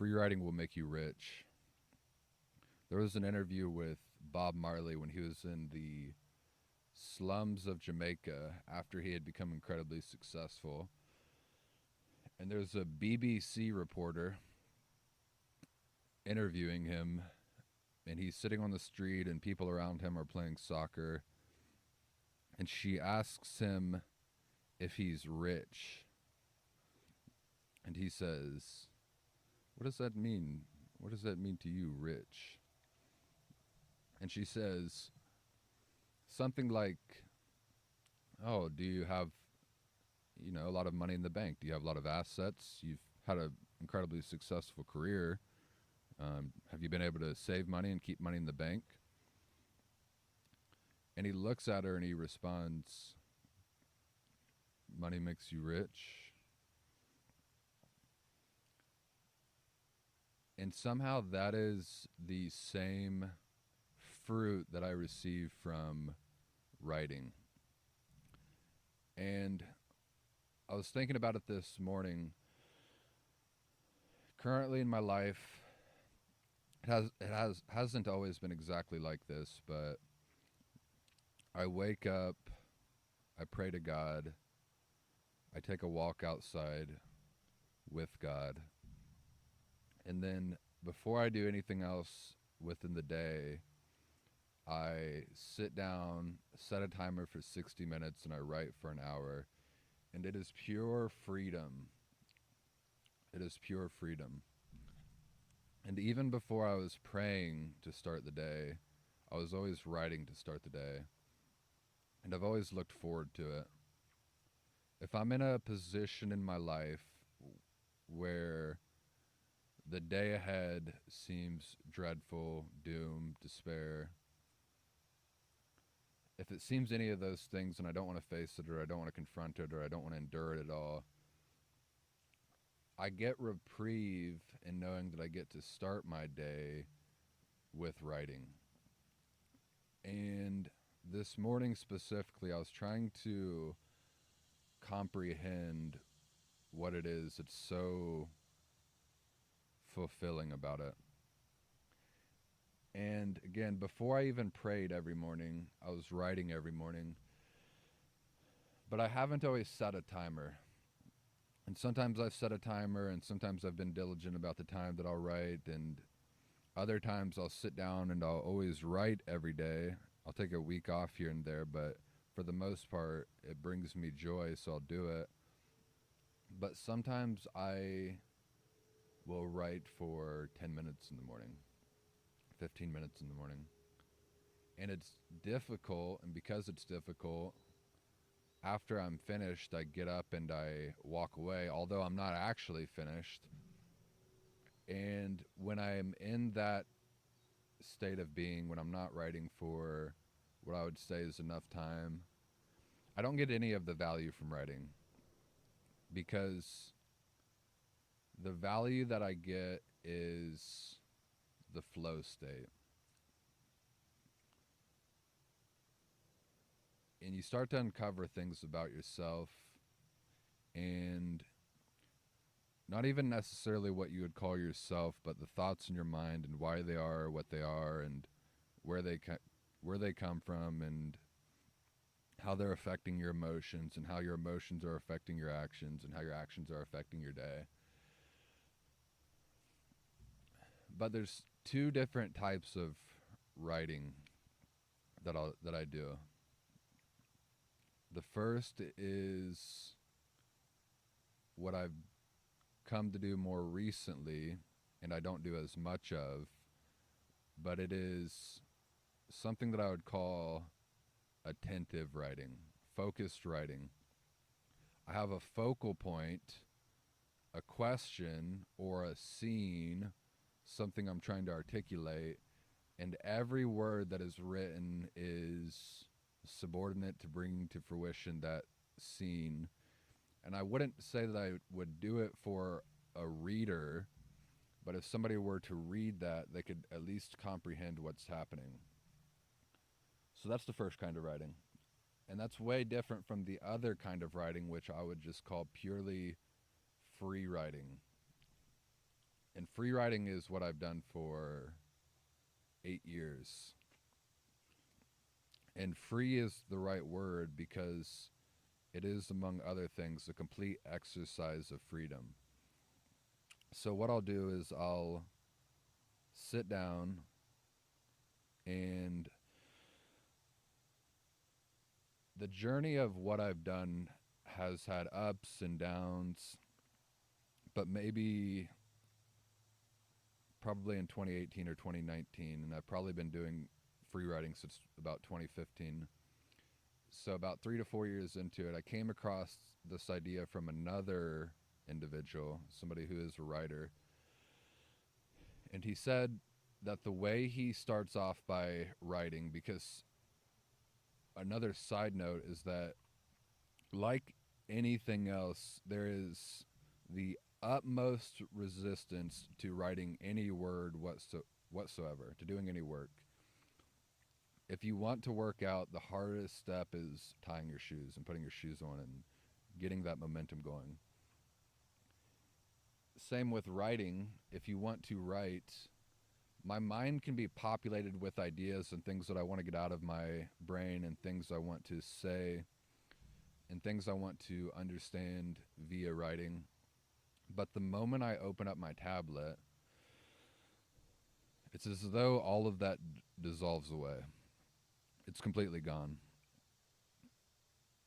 free writing will make you rich. There was an interview with Bob Marley when he was in the slums of Jamaica after he had become incredibly successful. And there's a BBC reporter interviewing him, and he's sitting on the street, and people around him are playing soccer. And she asks him if he's rich. And he says, "What does that mean? What does that mean to you, rich?" And she says something like, "Oh, do you have, a lot of money in the bank? Do you have a lot of assets? You've had an incredibly successful career. Have you been able to save money and keep money in the bank?" And he looks at her and he responds, "Money makes you rich." And somehow that is the same fruit that I receive from writing. And I was thinking about it this morning. Currently in my life, hasn't always been exactly like this, but I wake up, I pray to God, I take a walk outside with God, and then before I do anything else within the day, I sit down, set a timer for 60 minutes, and I write for an hour. And it is pure freedom. It is pure freedom. And even before I was praying to start the day, I was always writing to start the day. And I've always looked forward to it. If I'm in a position in my life where the day ahead seems dreadful, doom, despair, if it seems any of those things and I don't want to face it, or I don't want to confront it, or I don't want to endure it at all, I get reprieve in knowing that I get to start my day with writing. And this morning specifically, I was trying to comprehend what it is that's so fulfilling about it. And again, before I even prayed every morning, I was writing every morning. But I haven't always set a timer. And sometimes I've set a timer, and sometimes I've been diligent about the time that I'll write, and other times I'll sit down and I'll always write every day. I'll take a week off here and there, but for the most part, it brings me joy, so I'll do it. But sometimes I will write for 10 minutes in the morning, 15 minutes in the morning. And it's difficult, and because it's difficult, after I'm finished, I get up and I walk away, although I'm not actually finished. And when I'm in that state of being, when I'm not writing for what I would say is enough time, I don't get any of the value from writing, because the value that I get is the flow state. And you start to uncover things about yourself, and not even necessarily what you would call yourself, but the thoughts in your mind and why they are what they are, and where they come from, and how they're affecting your emotions, and how your emotions are affecting your actions, and how your actions are affecting your day. But there's two different types of writing that I do. The first is what I've come to do more recently, and I don't do as much of, but it is something that I would call attentive writing, focused writing. I have a focal point, a question or a scene, something I'm trying to articulate, and every word that is written is subordinate to bringing to fruition that scene. And I wouldn't say that I would do it for a reader, but if somebody were to read that, they could at least comprehend what's happening. So that's the first kind of writing. And that's way different from the other kind of writing, which I would just call purely free writing. And free writing is what I've done for 8 years. And free is the right word because it is, among other things, a complete exercise of freedom. So, what I'll do is I'll sit down and the journey of what I've done has had ups and downs, but maybe probably in 2018 or 2019, and I've probably been doing free writing since about 2015. So about 3 to 4 years into it, I came across this idea from another individual, somebody who is a writer, and he said that the way he starts off by writing, because another side note is that, like anything else, there is the utmost resistance to writing any word whatsoever, to doing any work. If you want to work out, the hardest step is tying your shoes and putting your shoes on and getting that momentum going. Same with writing. If you want to write, my mind can be populated with ideas and things that I want to get out of my brain and things I want to say and things I want to understand via writing. But the moment I open up my tablet, it's as though all of that dissolves away. It's completely gone.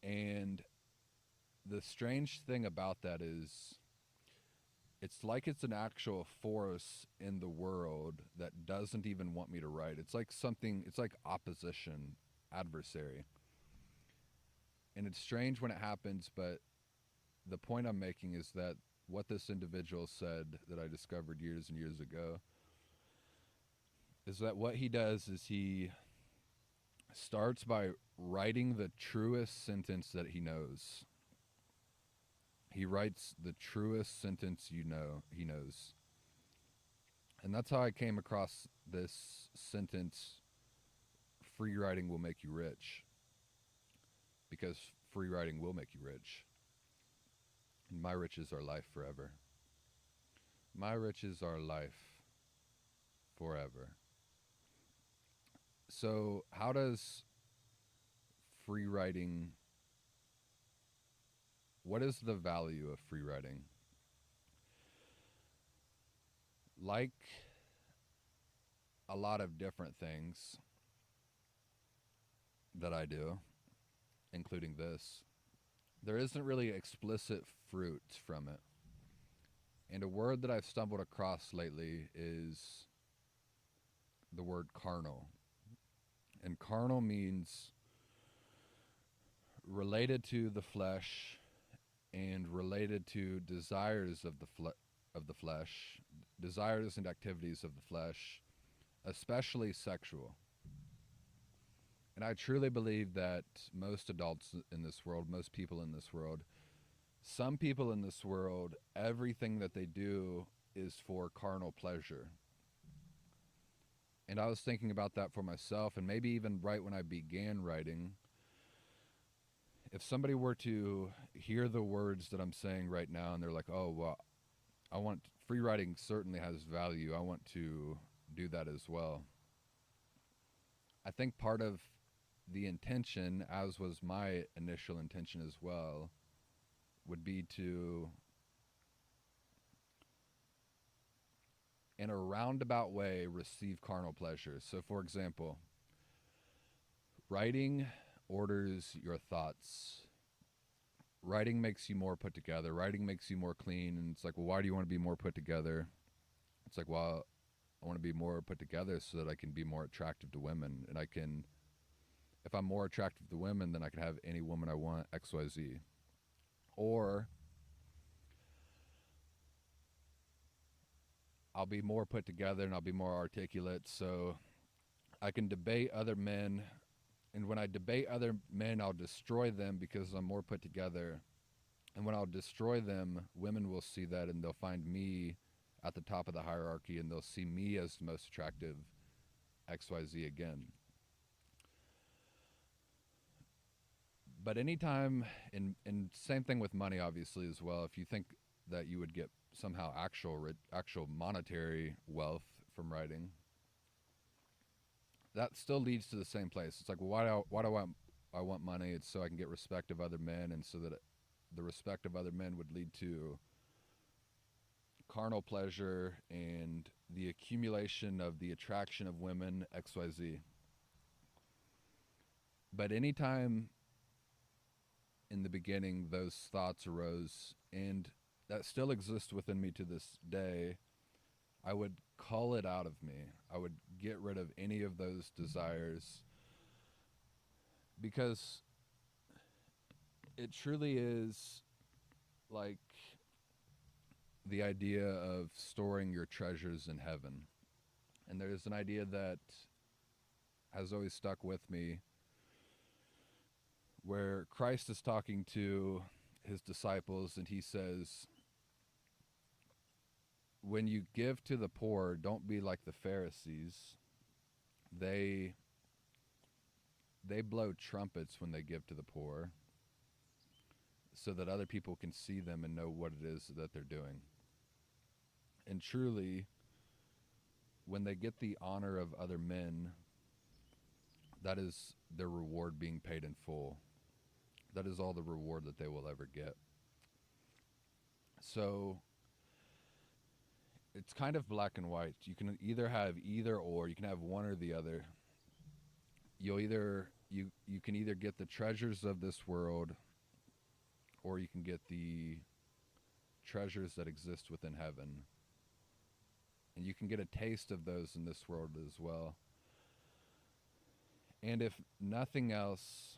And the strange thing about that is it's like it's an actual force in the world that doesn't even want me to write. It's like something, it's like opposition, adversary. And it's strange when it happens, but the point I'm making is that what this individual said that I discovered years and years ago is that what he does is he starts by writing the truest sentence that he knows. He writes the truest sentence he knows. And that's how I came across this sentence: free writing will make you rich. Because free writing will make you rich. And my riches are life forever. My riches are life forever. So, how does free writing, what is the value of free writing? Like a lot of different things that I do, including this, there isn't really explicit fruit from it. And a word that I've stumbled across lately is the word carnal. And carnal means related to the flesh and related to desires of the flesh, desires and activities of the flesh, especially sexual. And I truly believe that most adults in this world, most people in this world, some people in this world, everything that they do is for carnal pleasure. And I was thinking about that for myself, and maybe even right when I began writing, if somebody were to hear the words that I'm saying right now and they're like, oh, well, I want, free writing certainly has value, I want to do that as well. I think part of the intention, as was my initial intention as well, would be to, in a roundabout way, receive carnal pleasure. So, for example, writing orders your thoughts. Writing makes you more put together. Writing makes you more clean. And it's like, well, why do you want to be more put together? It's like, well, I want to be more put together so that I can be more attractive to women. And I can, if I'm more attractive to women, then I can have any woman I want, XYZ. Or I'll be more put together and I'll be more articulate so I can debate other men. And when I debate other men, I'll destroy them because I'm more put together. And when I'll destroy them, women will see that and they'll find me at the top of the hierarchy and they'll see me as the most attractive, XYZ again. But anytime, and same thing with money obviously as well, if you think that you would get somehow actual monetary wealth from writing, that still leads to the same place. It's like, well, I want money? It's so I can get respect of other men, and so that the respect of other men would lead to carnal pleasure and the accumulation of the attraction of women, XYZ. But anytime in the beginning those thoughts arose, and that still exists within me to this day, I would call it out of me. I would get rid of any of those desires, because it truly is like the idea of storing your treasures in heaven. And there's an idea that has always stuck with me, where Christ is talking to his disciples and he says, when you give to the poor, don't be like the Pharisees. They blow trumpets when they give to the poor, so that other people can see them and know what it is that they're doing. And truly, when they get the honor of other men, that is their reward being paid in full. That is all the reward that they will ever get. So it's kind of black and white. You can either have either or. You can have one or the other. You can either get the treasures of this world, or you can get the treasures that exist within heaven. And you can get a taste of those in this world as well. And if nothing else,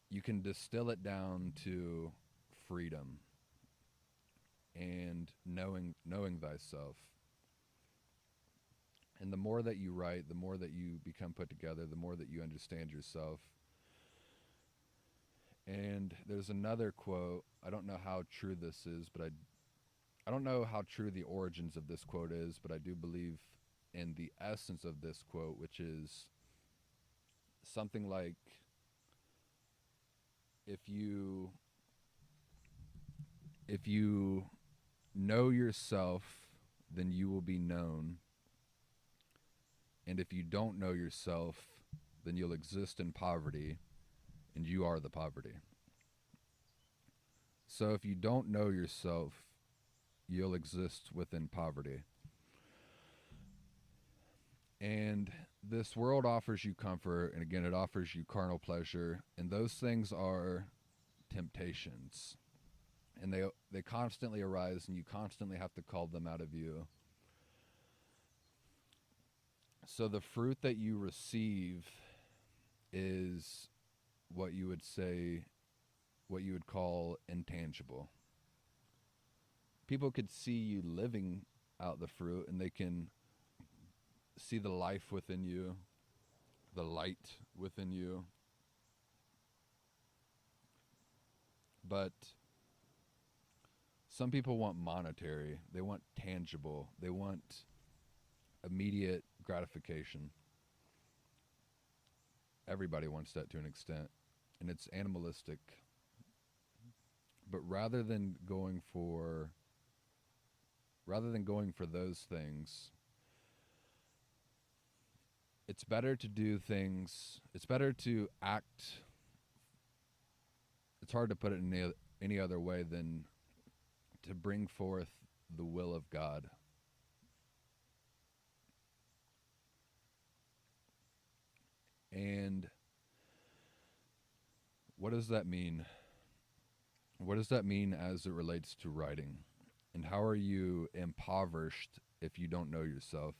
you can distill it down to freedom and knowing thyself. And the more that you write, the more that you become put together, the more that you understand yourself. And there's another quote. I don't know how true this is, but I don't know how true the origins of this quote is, but I do believe in the essence of this quote, which is something like, if you know yourself, then you will be known. And if you don't know yourself, then you'll exist in poverty, and you are the poverty. So if you don't know yourself, you'll exist within poverty. And this world offers you comfort, and again, it offers you carnal pleasure, and those things are temptations. And they constantly arise, and you constantly have to call them out of you. So the fruit that you receive is what you would call intangible. People could see you living out the fruit, and they can see the life within you, the light within you. But some people want monetary, they want tangible, they want immediate gratification. Everybody wants that to an extent, and it's animalistic. But rather than going for those things, it's better to act. It's hard to put it in any other way than to bring forth the will of God. And what does that mean? What does that mean as it relates to writing? And how are you impoverished if you don't know yourself?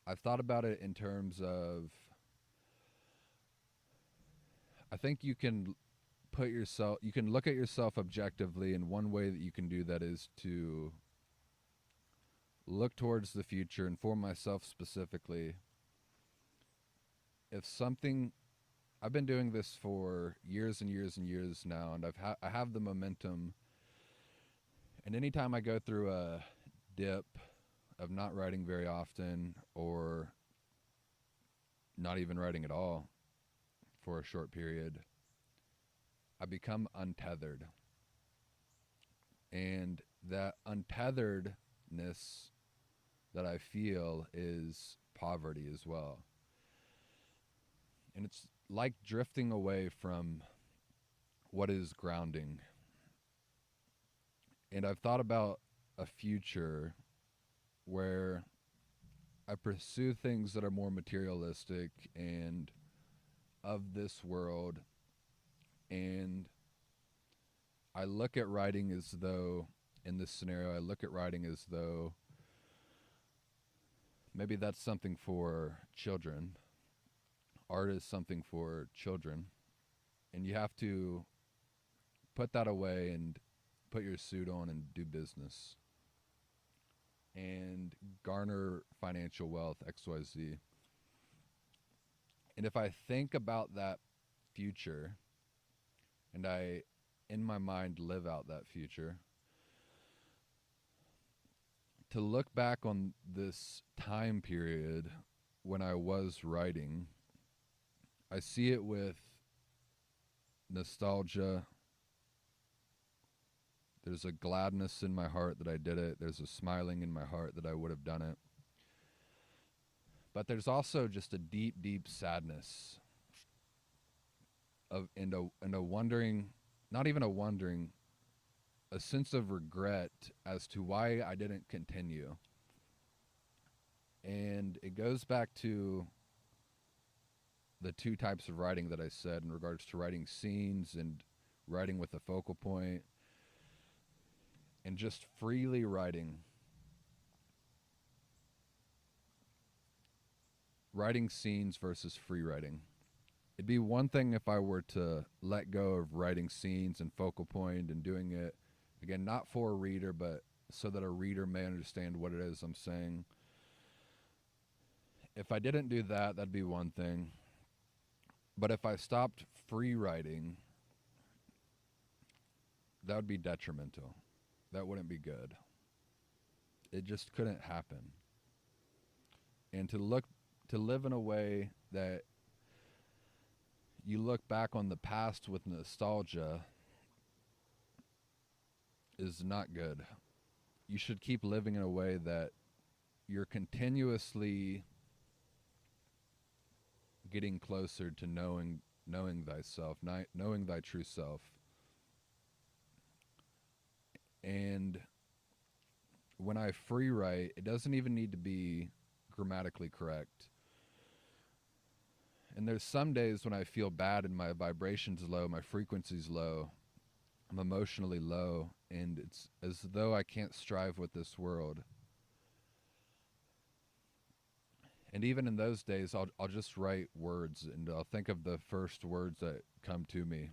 I've thought about it in terms of, I think you can look at yourself objectively, and one way that you can do that is to look towards the future, and for myself specifically, if something, I've been doing this for years and years and years now, and I have the momentum, and anytime I go through a dip of not writing very often, or not even writing at all for a short period, I become untethered. And that untetheredness that I feel is poverty as well. And it's like drifting away from what is grounding. And I've thought about a future where I pursue things that are more materialistic and of this world. And I look at writing as though, in this scenario, I look at writing as though maybe that's something for children. Art is something for children. And you have to put that away and put your suit on and do business and garner financial wealth, XYZ. And if I think about that future and I, in my mind, live out that future, to look back on this time period when I was writing, I see it with nostalgia. There's a gladness in my heart that I did it. There's a smiling in my heart that I would have done it. But there's also just a deep, deep sadness and a wondering, not even a wondering, a sense of regret as to why I didn't continue. And it goes back to the two types of writing that I said in regards to writing scenes and writing with a focal point and just freely writing. Writing scenes versus free writing. It'd be one thing if I were to let go of writing scenes and focal point and doing it, again, not for a reader, but so that a reader may understand what it is I'm saying. If I didn't do that, that'd be one thing. But if I stopped free writing, that would be detrimental. That wouldn't be good. It just couldn't happen. And to live in a way that you look back on the past with nostalgia is not good. You should keep living in a way that you're continuously getting closer to knowing thyself, knowing thy true self. And when I free write, it doesn't even need to be grammatically correct. And there's some days when I feel bad and my vibration's low, my frequency's low, I'm emotionally low, and it's as though I can't strive with this world. And even in those days, I'll just write words, and I'll think of the first words that come to me.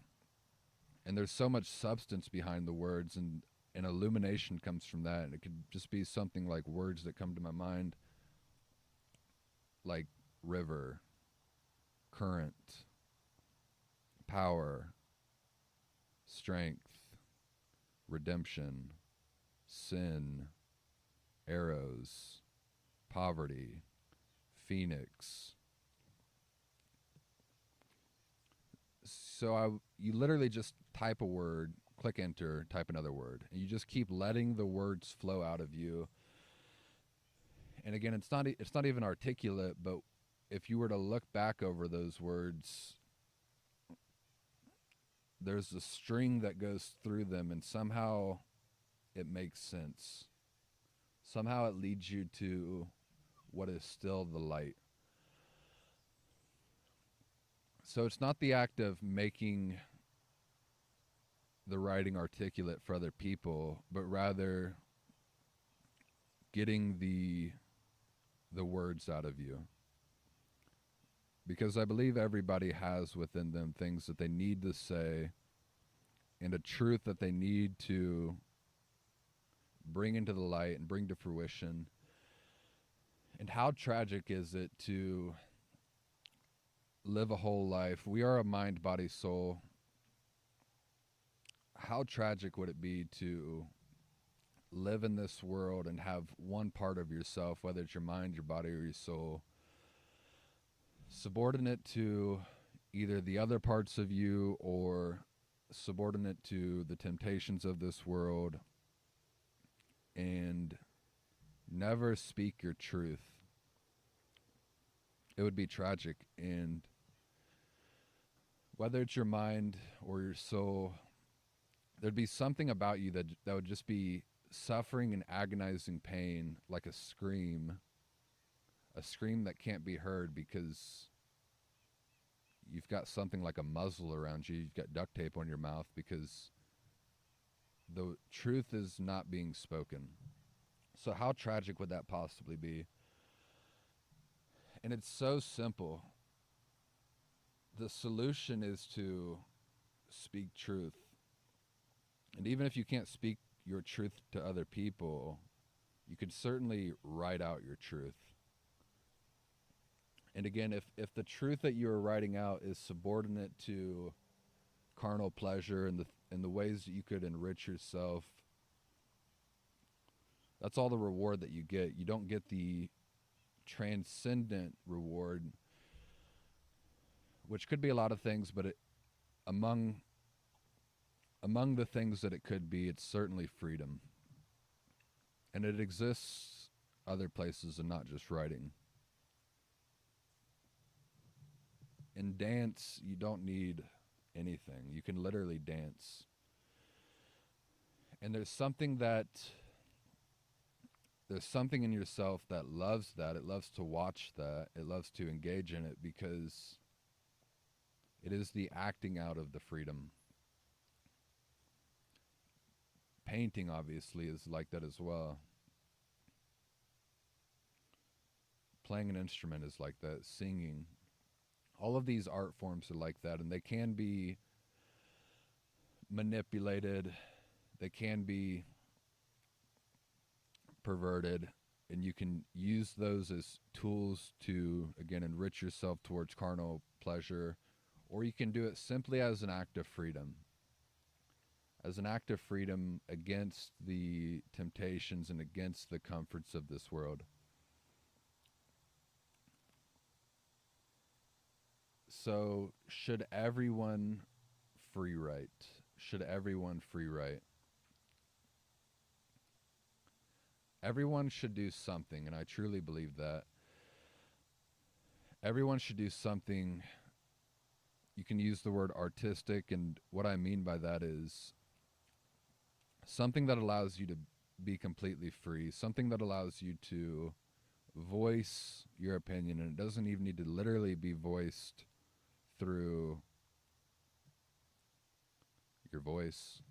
And there's so much substance behind the words, and an illumination comes from that. And it could just be something like words that come to my mind, like river, current, power, strength, redemption, sin, arrows, poverty, phoenix. So you literally just type a word, click enter, type another word, and you just keep letting the words flow out of you. And again, it's not even articulate, but if you were to look back over those words, there's a string that goes through them, and somehow it makes sense. Somehow it leads you to what is still the light. So it's not the act of making the writing articulate for other people, but rather getting the words out of you. Because I believe everybody has within them things that they need to say and a truth that they need to bring into the light and bring to fruition. And how tragic is it to live a whole life? We are a mind, body, soul. How tragic would it be to live in this world and have one part of yourself, whether it's your mind, your body, or your soul, subordinate to either the other parts of you or subordinate to the temptations of this world, and never speak your truth, it would be tragic. And whether it's your mind or your soul, there'd be something about you that would just be suffering and agonizing pain, like a scream that can't be heard because you've got something like a muzzle around you. You've got duct tape on your mouth because the truth is not being spoken. So how tragic would that possibly be? And it's so simple. The solution is to speak truth. And even if you can't speak your truth to other people, you could certainly write out your truth. And again, if the truth that you are writing out is subordinate to carnal pleasure and the ways that you could enrich yourself, that's all the reward that you get. You don't get the transcendent reward, which could be a lot of things, but among the things that it could be, it's certainly freedom. And it exists other places and not just writing. In dance, you don't need anything. You can literally dance. And there's something in yourself that loves that. It loves to watch that. It loves to engage in it because it is the acting out of the freedom. Painting, obviously, is like that as well. Playing an instrument is like that. Singing. All of these art forms are like that, and they can be manipulated. They can be perverted, and you can use those as tools to, again, enrich yourself towards carnal pleasure, or you can do it simply as an act of freedom. As an act of freedom against the temptations and against the comforts of this world. So, should everyone free write? Should everyone free write? Everyone should do something, and I truly believe that. Everyone should do something. You can use the word artistic, and what I mean by that is something that allows you to be completely free, something that allows you to voice your opinion, and it doesn't even need to literally be voiced through your voice.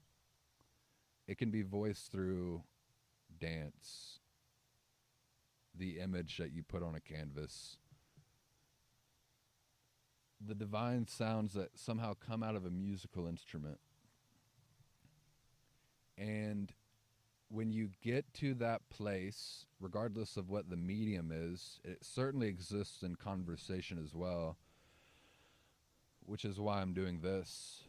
It can be voiced through dance, the image that you put on a canvas, the divine sounds that somehow come out of a musical instrument. And when you get to that place, regardless of what the medium is, it certainly exists in conversation as well, which is why I'm doing this,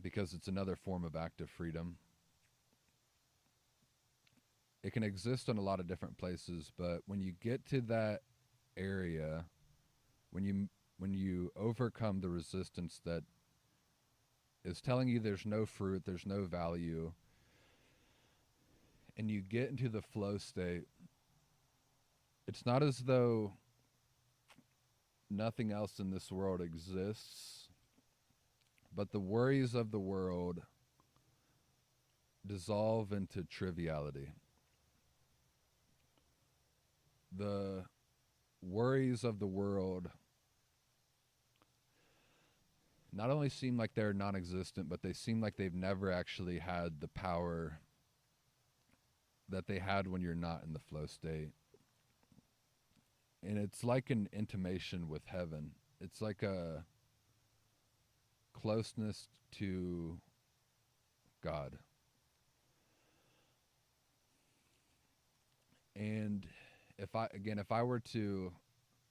because it's another form of active freedom. It can exist in a lot of different places, but when you get to that area, when you overcome the resistance that is telling you there's no fruit, there's no value, and you get into the flow state, it's not as though nothing else in this world exists, but the worries of the world dissolve into triviality. The worries of the world not only seem like they're non-existent, but they seem like they've never actually had the power that they had when you're not in the flow state. And it's like an intimation with heaven. It's like a closeness to God. And if I were to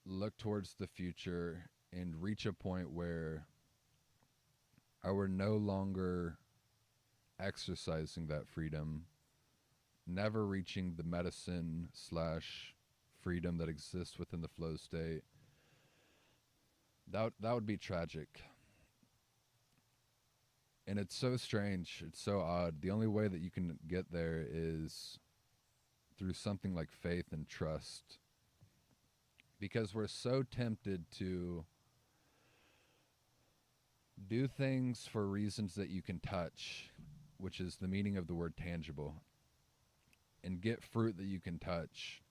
look towards the future and reach a point where I were no longer exercising that freedom, never reaching the medicine / freedom that exists within the flow state, that would be tragic. And it's so strange. It's so odd. The only way that you can get there is through something like faith and trust. Because we're so tempted to do things for reasons that you can touch, which is the meaning of the word tangible, and get fruit that you can touch.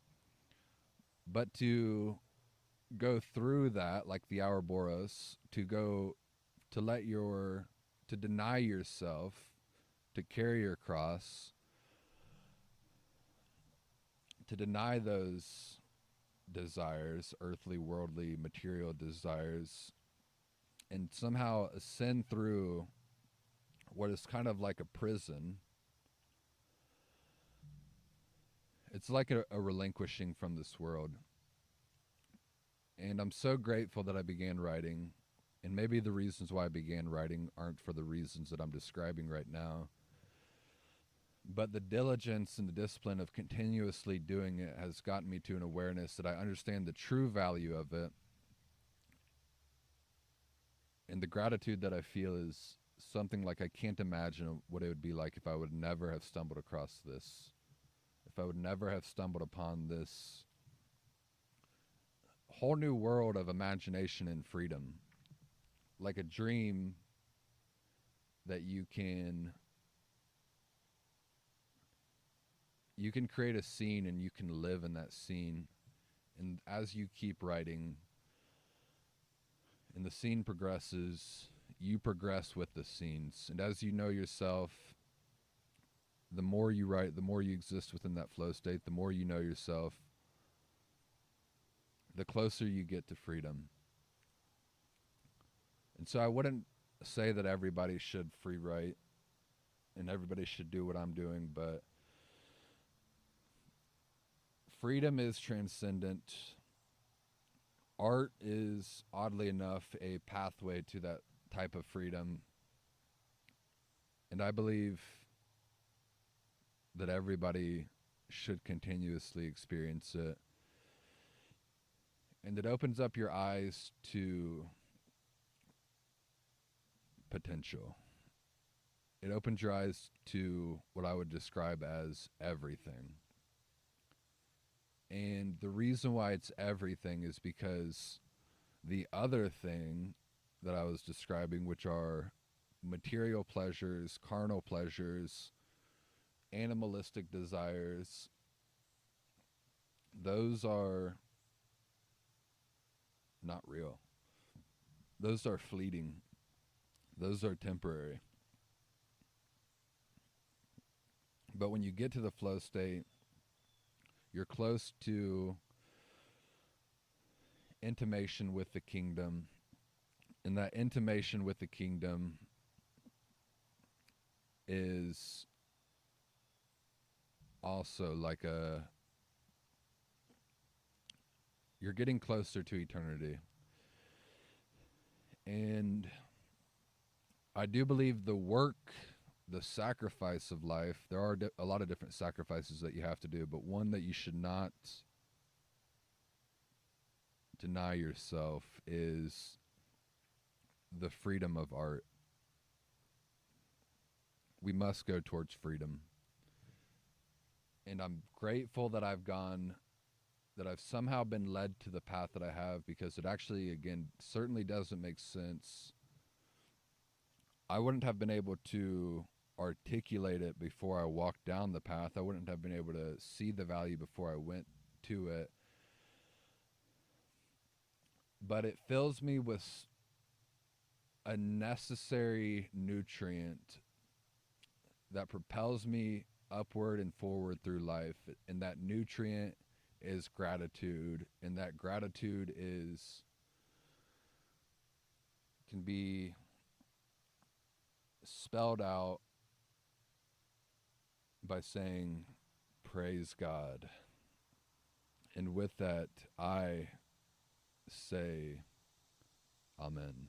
But to go through that, like the Ouroboros, to deny yourself, to carry your cross, to deny those desires, earthly, worldly, material desires, and somehow ascend through what is kind of like a prison. It's like a relinquishing from this world. And I'm so grateful that I began writing. And maybe the reasons why I began writing aren't for the reasons that I'm describing right now. But the diligence and the discipline of continuously doing it has gotten me to an awareness that I understand the true value of it. And the gratitude that I feel is something like I can't imagine what it would be like if I would never have stumbled across this. If I would never have stumbled upon this whole new world of imagination and freedom. Like a dream that you can create a scene and you can live in that scene. And as you keep writing and the scene progresses, you progress with the scenes. And as you know yourself, the more you write, the more you exist within that flow state, the more you know yourself, the closer you get to freedom. And so I wouldn't say that everybody should free write and everybody should do what I'm doing, but freedom is transcendent. Art is, oddly enough, a pathway to that type of freedom. And I believe that everybody should continuously experience it. And it opens up your eyes to potential. It opens your eyes to what I would describe as everything. And the reason why it's everything is because the other thing that I was describing, which are material pleasures, carnal pleasures, animalistic desires, those are not real. Those are fleeting. Those are temporary. But when you get to the flow state, you're close to intimation with the kingdom. And that intimation with the kingdom is also like you're getting closer to eternity. And I do believe the work, the sacrifice of life, there are a lot of different sacrifices that you have to do, but one that you should not deny yourself is the freedom of art. We must go towards freedom. And I'm grateful that I've somehow been led to the path that I have, because it actually, again, certainly doesn't make sense. I wouldn't have been able to articulate it before I walked down the path. I wouldn't have been able to see the value before I went to it. But it fills me with a necessary nutrient that propels me upward and forward through life. And that nutrient is gratitude. And that gratitude can be spelled out by saying, praise God. And with that, I say, Amen.